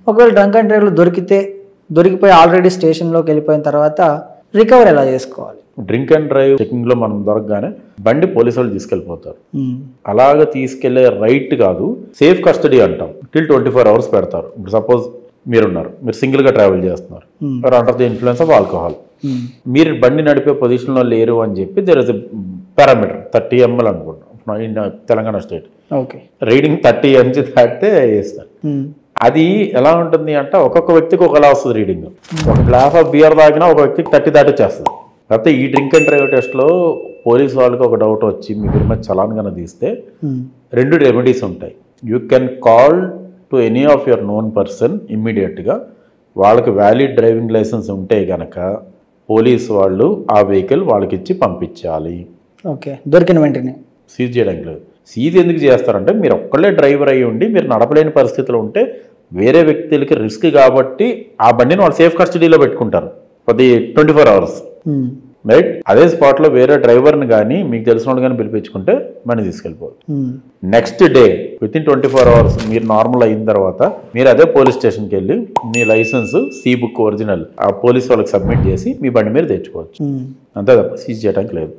ఒకవేళ drunk and డ్రైవ్లో దొరికిపోయి already స్టేషన్లోకి వెళ్ళిపోయిన తర్వాత రికవర్ ఎలా చేసుకోవాలి? డ్రింక్ అండ్ డ్రైవ్ చెకింగ్ లో మనం దొరకగానే బండి పోలీసు వాళ్ళు తీసుకెళ్ళిపోతారు. అలాగ తీసుకెళ్లే రైట్ కాదు, సేఫ్ కస్టడీ అంటాం. టిల్ 24 hours పెడతారు. ఇప్పుడు సపోజ్ మీరు సింగిల్ గా ట్రావెల్ చేస్తున్నారు, under the influence of alcohol, మీరు బండి నడిపే పొజిషన్ లో లేరు అని చెప్పి దేర్ ఇస్ పారామీటర్ 30 ml అనుకుంటాం in Telangana state. Reading 30 mg దాటితే వేస్తారు. అది ఎలా ఉంటుంది అంటే ఒక్కొక్క వ్యక్తికి ఒకలా వస్తుంది రీడింగ్. ఒక గ్లాస్ ఆఫ్ బియర్ తాగినా ఒక వ్యక్తికి 30 దాటిచ్చేస్తుంది. కాకపోతే ఈ డ్రింక్ అండ్ డ్రైవ్ టెస్ట్లో పోలీసు వాళ్ళకి ఒక డౌట్ వచ్చి మీ మీద చలాన్ కన్నా తీస్తే 2 రెమెడీస్ ఉంటాయి. You can call to any of your known person ఇమ్మీడియట్గా. వాళ్ళకి వ్యాలిడ్ డ్రైవింగ్ లైసెన్స్ ఉంటే కనుక పోలీసు వాళ్ళు ఆ వెహికల్ వాళ్ళకి ఇచ్చి పంపించాలి. ఓకే, దొరికిన వెంటనే సీజ్ చేయడానికి లేదు. సీజ్ ఎందుకు చేస్తారంటే మీరు ఒక్కళ్ళే డ్రైవర్ అయ్యి ఉండి మీరు నడపలేని పరిస్థితులు ఉంటే వేరే వ్యక్తులకి రిస్క్ కాబట్టి ఆ బండిని వాళ్ళు సేఫ్ కస్టడీలో పెట్టుకుంటారు ఫర్ ది 24 hours. రైట్, అదే స్పాట్లో వేరే డ్రైవర్ని కానీ మీకు తెలిసిన వాళ్ళు కానీ పిలిపించుకుంటే బండి తీసుకెళ్ళిపోదు. నెక్స్ట్ డే వితిన్ 24 hours మీరు నార్మల్ అయిన తర్వాత మీరు అదే పోలీస్ స్టేషన్కి వెళ్ళి మీ లైసెన్స్ సి బుక్ ఒరిజినల్ ఆ పోలీస్ వాళ్ళకి సబ్మిట్ చేసి మీ బండి మీద తెచ్చుకోవచ్చు. అంతే తప్ప సీజ్ చేయడానికి లేదు.